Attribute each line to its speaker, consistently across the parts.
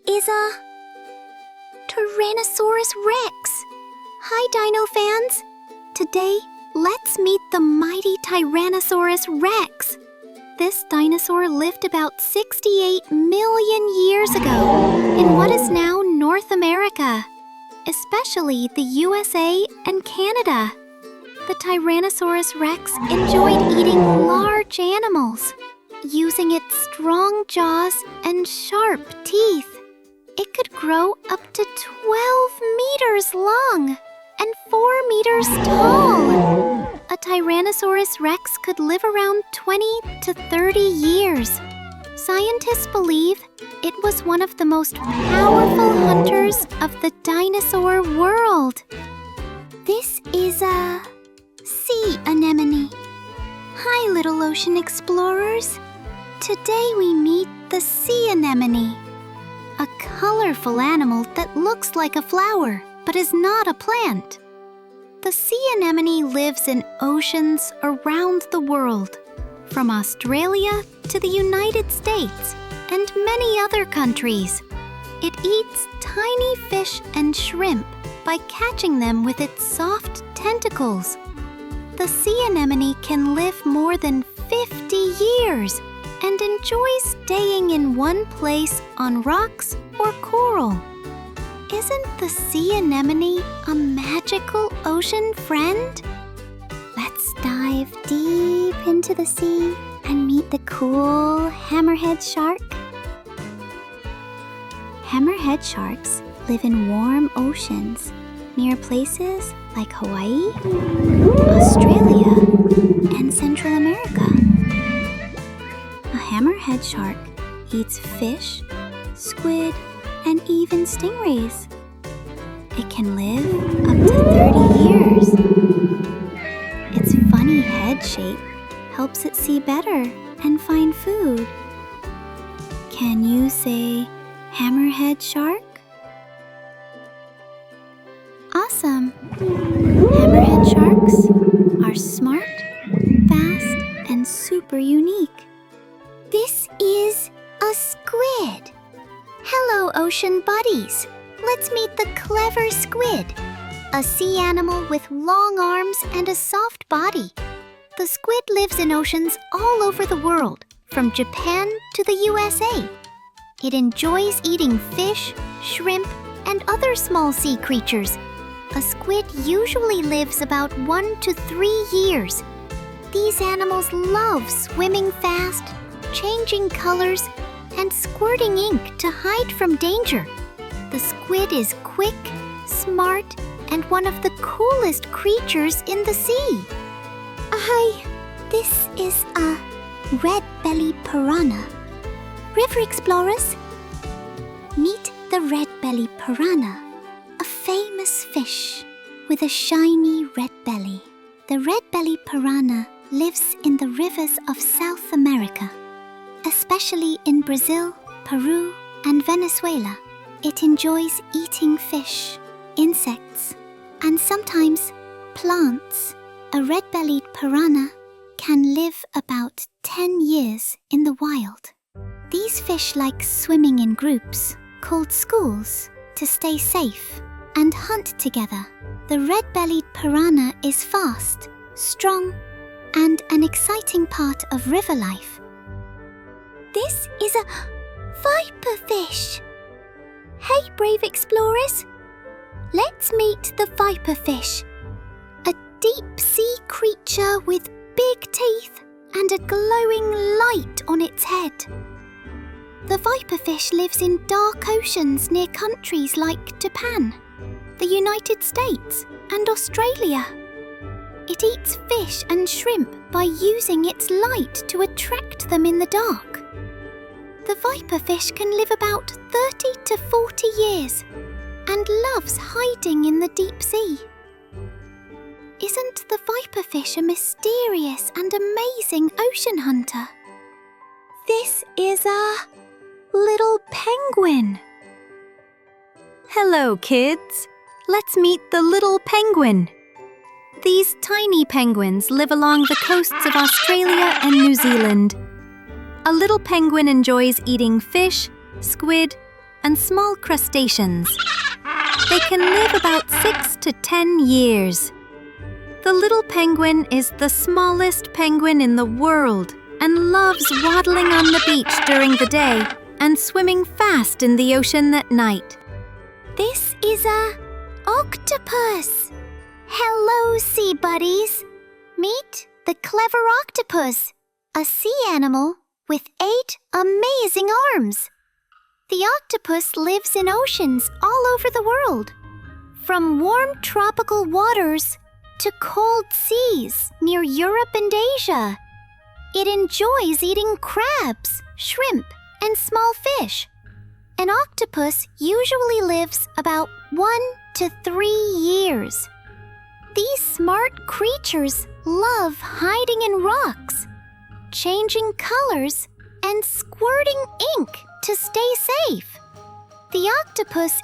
Speaker 1: is a Tyrannosaurus Rex. Hi, dino fans. Today, let's meet the mighty Tyrannosaurus Rex. This dinosaur lived about 68 million years ago in what is now North America, especially the USA and Canada. The Tyrannosaurus Rex enjoyed eating large animals, using its strong jaws and sharp teeth. It could grow up to 12 meters long and 4 meters tall. A Tyrannosaurus Rex could live around 20 to 30 years. Scientists believe it was one of the most powerful hunters of the dinosaur world. This is a sea anemone. Hi, little ocean explorers. Today we meet the sea anemone, a colorful animal that looks like a flower but is not a plant. The sea anemone lives in oceans around the world, from Australia to the United States and many other countries. It eats tiny fish and shrimp by catching them with its soft tentacles. The sea anemone can live more than 50 years and enjoys staying in one place on rocks or coral. Isn't the sea anemone a magical ocean friend? Let's dive deep into the sea and meet the cool hammerhead shark. Hammerhead sharks live in warm oceans near places like Hawaii, Australia, and Central America. A hammerhead shark eats fish, squid, and even stingrays. It can live up to 30 years. Its funny head shape helps it see better and find food. Can you say hammerhead shark? Awesome! Hammerhead sharks are smart, fast, and super unique. This is a squid. Hello, ocean buddies. Let's meet the clever squid, a sea animal with long arms and a soft body. The squid lives in oceans all over the world, from Japan to the USA. It enjoys eating fish, shrimp, and other small sea creatures. A squid usually lives about 1 to 3 years. These animals love swimming fast, changing colors, and squirting ink to hide from danger. The squid is quick, smart, and one of the coolest creatures in the sea. Hi, this is a red-bellied piranha. River explorers, meet the red-bellied piranha, a famous fish with a shiny red belly. The red-bellied piranha lives in the rivers of South America, especially in Brazil, Peru, and Venezuela. It enjoys eating fish, insects, and sometimes plants. A red-bellied piranha can live about 10 years in the wild. These fish like swimming in groups, called schools, to stay safe and hunt together. The red-bellied piranha is fast, strong, and an exciting part of river life. This is a viperfish. Hey, brave explorers. Let's meet the viperfish, a deep-sea creature with big teeth and a glowing light on its head. The viperfish lives in dark oceans near countries like Japan, the United States, and Australia. It eats fish and shrimp by using its light to attract them in the dark. The viperfish can live about 30 to 40 years and loves hiding in the deep sea. Isn't the viperfish a mysterious and amazing ocean hunter? This is a little penguin. Hello, kids. Let's meet the little penguin. These tiny penguins live along the coasts of Australia and New Zealand. A little penguin enjoys eating fish, squid,
Speaker 2: and small crustaceans. They can live about 6 to 10 years. The little penguin is the smallest penguin in the world and loves waddling on the beach during the day and swimming fast in the ocean at night.
Speaker 1: This is a octopus. Hello, sea buddies. Meet the clever octopus, a sea animal with 8 amazing arms. The octopus lives in oceans all over the world, from warm tropical waters to cold seas near Europe and Asia. It enjoys eating crabs, shrimp, and small fish. An octopus usually lives about 1 to 3 years. These smart creatures love hiding in rocks, changing colors, and squirting ink to stay safe. The octopus...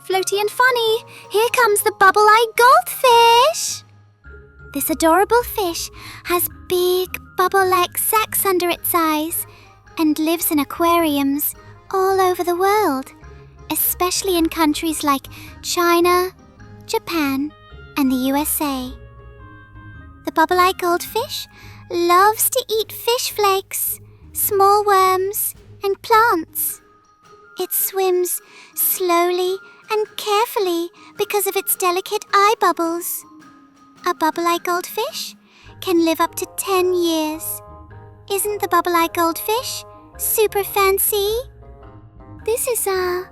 Speaker 1: Floaty and funny, here comes the bubble-eyed goldfish. This adorable fish has big bubble-like sacs under its eyes and lives in aquariums all over the world, especially in countries like China, Japan, and the USA. The bubble-eyed goldfish loves to eat fish flakes, small worms, and plants. It swims slowly and carefully because of its delicate eye bubbles. A bubble-eyed goldfish can live up to 10 years. Isn't the bubble-eyed goldfish super fancy? This is a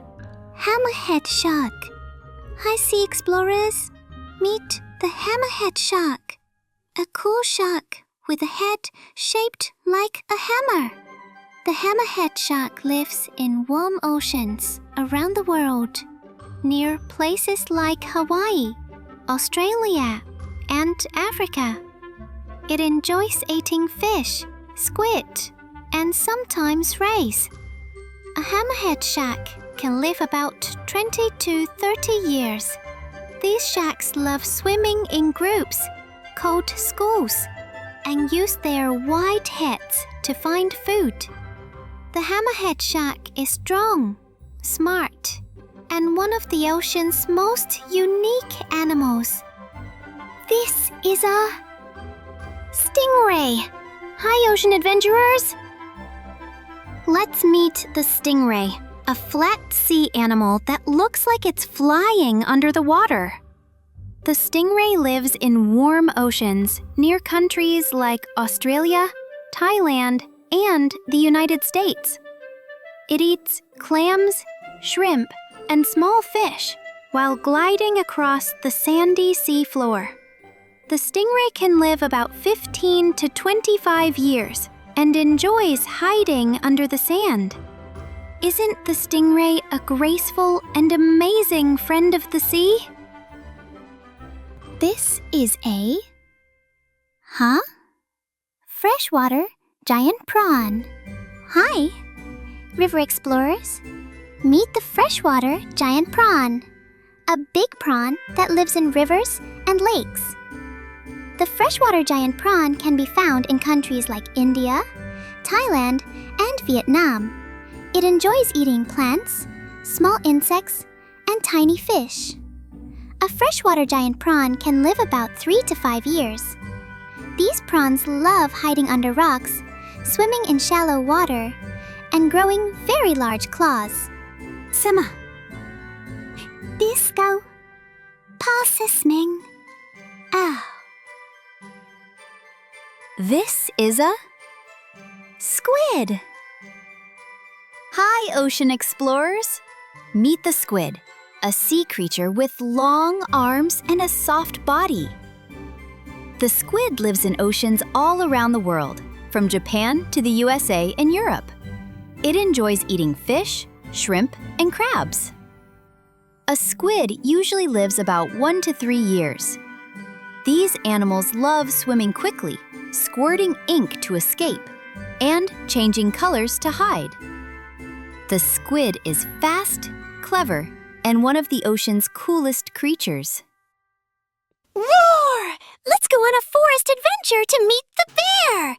Speaker 1: hammerhead shark. Hi, sea explorers. Meet the hammerhead shark, a cool shark with a head shaped like a hammer. The hammerhead shark lives in warm oceans around the world, near places like Hawaii, Australia, and Africa. It enjoys eating fish, squid, and sometimes rays. A hammerhead shark can live about 20 to 30 years. These sharks love swimming in groups, called schools, and use their wide heads to find food. The hammerhead shark is strong, smart, and one of the ocean's most unique animals. This is a stingray. Hi, ocean adventurers. Let's meet the stingray, a flat sea animal that looks like it's flying under the water. The stingray lives in warm oceans near countries like Australia, Thailand, and the United States. It eats clams, shrimp, and small fish while gliding across the sandy sea floor. The stingray can live about 15 to 25 years and enjoys hiding under the sand. Isn't the stingray a graceful and amazing friend of the sea? This is a... freshwater giant prawn. Hi, river explorers. Meet the freshwater giant prawn, a big prawn that lives in rivers and lakes. The freshwater giant prawn can be found in countries like India, Thailand, and Vietnam. It enjoys eating plants, small insects, and tiny fish. A freshwater giant prawn can live about 3 to 5 years. These prawns love hiding under rocks, swimming in shallow water, and growing very large claws. Sama. Disco. Processing. Oh.
Speaker 2: This is a squid. Hi, ocean explorers. Meet the squid, a sea creature with long arms and a soft body. The squid lives in oceans all around the world, from Japan to the USA and Europe. It enjoys eating fish, shrimp, and crabs. A squid usually lives about 1 to 3 years. These animals love swimming quickly, squirting ink to escape, and changing colors to hide. The squid is fast, clever, and one of the ocean's coolest creatures.
Speaker 1: Roar! Let's go on a forest adventure to meet the bear!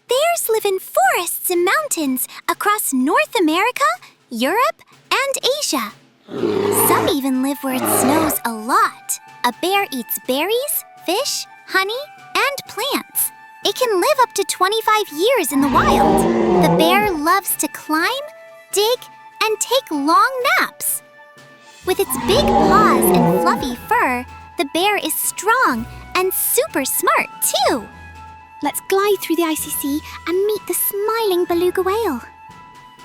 Speaker 1: Bears live in forests and mountains across North America, Europe, and Asia. Some even live where it snows a lot. A bear eats berries, fish, honey, and plants. It can live up to 25 years in the wild. The bear loves to climb, dig, and take long naps. With its big paws and fluffy fur, the bear is strong and super smart, too. Let's glide through the icy sea and meet the smiling beluga whale.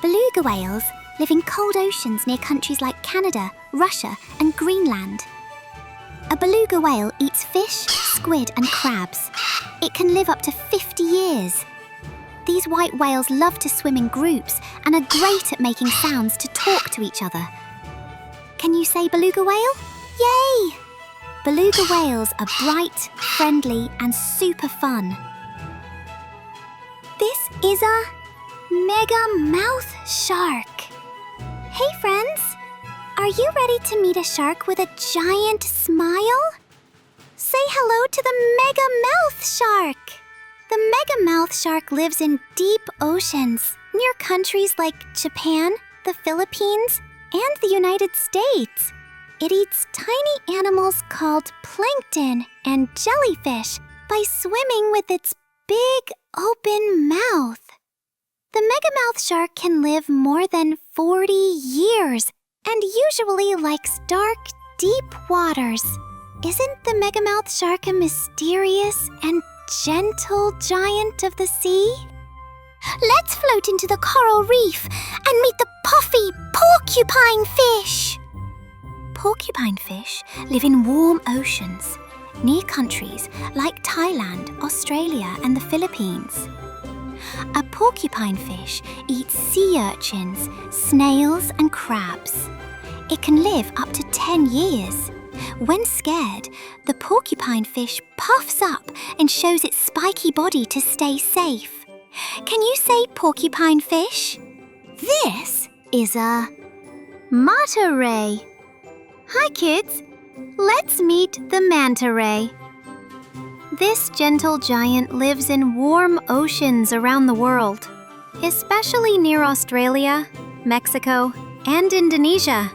Speaker 1: Beluga whales live in cold oceans near countries like Canada, Russia, and Greenland. A beluga whale eats fish, squid, and crabs. It can live up to 50 years. These white whales love to swim in groups and are great at making sounds to talk to each other. Can you say beluga whale? Yay! Beluga whales are bright, friendly, and super fun. This is a mega mouth shark. Hey friends, are you ready to meet a shark with a giant smile? Say hello to the mega mouth shark. The mega mouth shark lives in deep oceans near countries like Japan, the Philippines, and the United States. It eats tiny animals called plankton and jellyfish by swimming with its big open mouth. The megamouth shark can live more than 40 years and usually likes dark, deep waters. Isn't the megamouth shark a mysterious and gentle giant of the sea? Let's float into the coral reef and meet the puffy porcupine fish. Porcupine fish live in warm oceans near countries like Thailand, Australia, and the Philippines. A porcupine fish eats sea urchins, snails, and crabs. It can live up to 10 years. When scared, the porcupine fish puffs up and shows its spiky body to stay safe. Can you say porcupine fish? This is a manta ray. Hi kids, let's meet the manta ray. This gentle giant lives in warm oceans around the world, especially near Australia, Mexico, and Indonesia.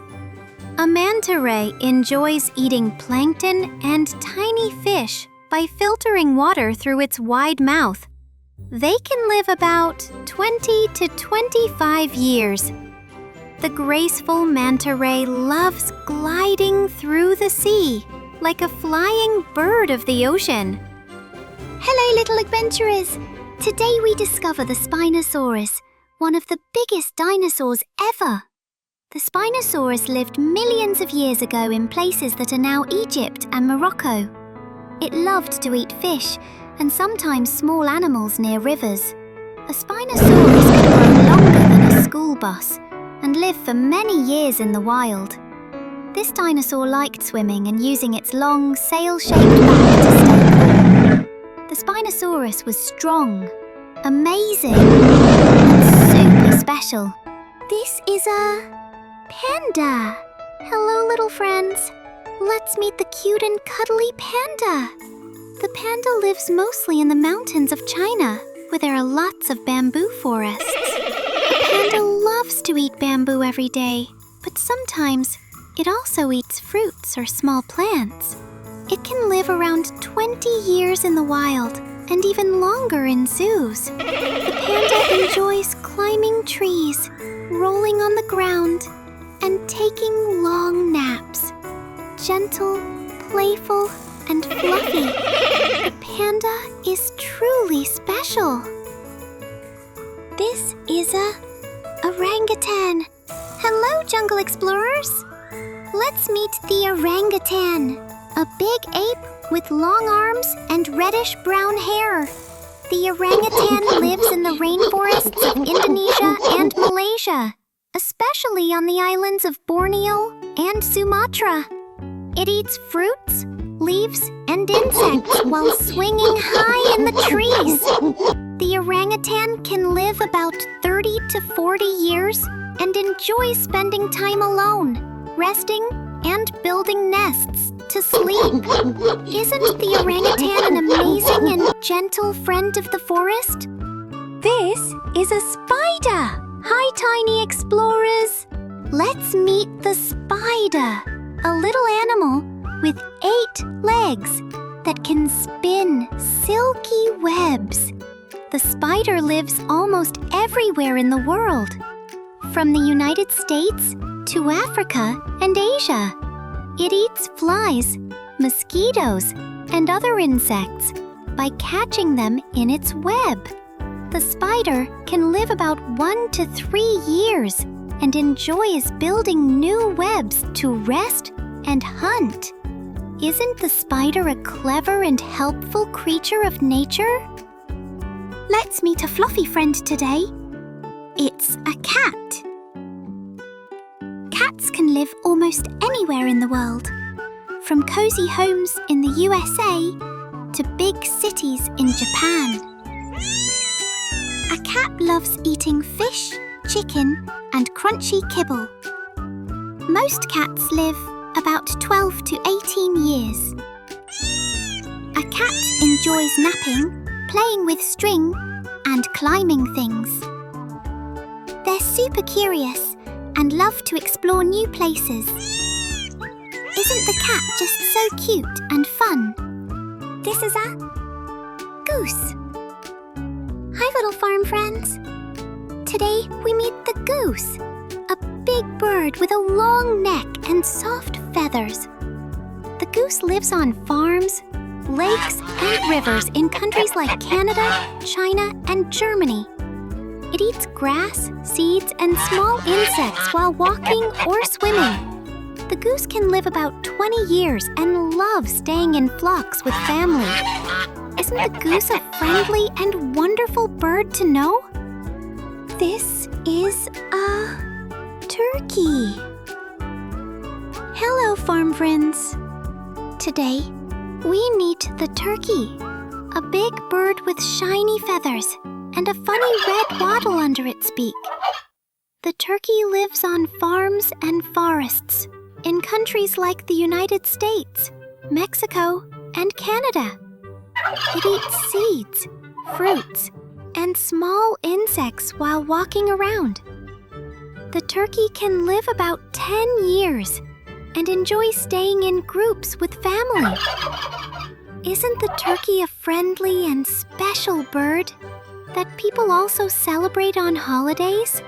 Speaker 1: A manta ray enjoys eating plankton and tiny fish by filtering water through its wide mouth. They can live about 20 to 25 years. The graceful manta ray loves gliding through the sea like a flying bird of the ocean. Hello, little adventurers! Today we discover the Spinosaurus, one of the biggest dinosaurs ever. The Spinosaurus lived millions of years ago in places that are now Egypt and Morocco. It loved to eat fish and sometimes small animals near rivers. A Spinosaurus could grow longer than a school bus and live for many years in the wild. This dinosaur liked swimming and using its long, sail-shaped back to stay cool. The Spinosaurus was strong, amazing, and super special. This is a panda. Hello, little friends. Let's meet the cute and cuddly panda. The panda lives mostly in the mountains of China, where there are lots of bamboo forests. The panda loves to eat bamboo every day, but sometimes it also eats fruits or small plants. It can live around 20 years in the wild and even longer in zoos. The panda enjoys climbing trees, rolling on the ground, and taking long naps. Gentle, playful, and fluffy. The panda is truly special. This is a orangutan. Hello, jungle explorers. Let's meet the orangutan, a big ape with long arms and reddish-brown hair. The orangutan lives in the rainforests of Indonesia and Malaysia, especially on the islands of Borneo and Sumatra. It eats fruits, leaves, and insects while swinging high in the trees. The orangutan can live about 30 to 40 years and enjoys spending time alone, resting, and building nests to sleep. Isn't the orangutan an amazing and gentle friend of the forest? This is a spider. Hi, tiny explorers! Let's meet the spider, a little animal with 8 legs that can spin silky webs. The spider lives almost everywhere in the world, from the United States to Africa and Asia. It eats flies, mosquitoes, and other insects by catching them in its web. The spider can live about 1 to 3 years and enjoys building new webs to rest and hunt. Isn't the spider a clever and helpful creature of nature? Let's meet a fluffy friend today. It's a cat. Cats can live almost anywhere in the world, from cozy homes in the USA to big cities in Japan. A cat loves eating fish, chicken, and crunchy kibble. Most cats live about 12 to 18 years. A cat enjoys napping, playing with string, and climbing things. They're super curious and love to explore new places. Isn't the cat just so cute and fun? This is a goose. Hi, little farm friends. Today we meet the goose, a big bird with a long neck and soft feathers. The goose lives on farms, lakes, and rivers in countries like Canada, China, and Germany. It eats grass, seeds, and small insects while walking or swimming. The goose can live about 20 years and loves staying in flocks with family. Isn't the goose a friendly and wonderful bird to know? This is a turkey. Hello, farm friends. Today, we meet the turkey, a big bird with shiny feathers and a funny red wattle under its beak. The turkey lives on farms and forests in countries like the United States, Mexico, and Canada. It eats seeds, fruits, and small insects while walking around. The turkey can live about 10 years and enjoys staying in groups with family. Isn't the turkey a friendly and special bird that people also celebrate on holidays?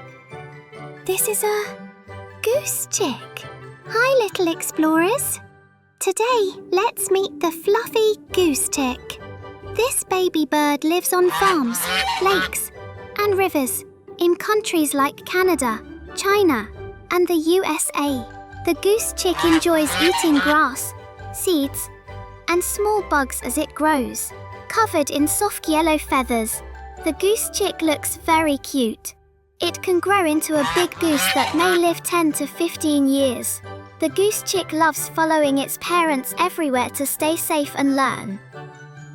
Speaker 1: This is a goose chick. Hi, little explorers. Today, let's meet the fluffy goose chick. This baby bird lives on farms, lakes, and rivers in countries like Canada, China, and the USA. The goose chick enjoys eating grass, seeds, and small bugs as it grows. Covered in soft yellow feathers, the goose chick looks very cute. It can grow into a big goose that may live 10 to 15 years. The goose chick loves following its parents everywhere to stay safe and learn.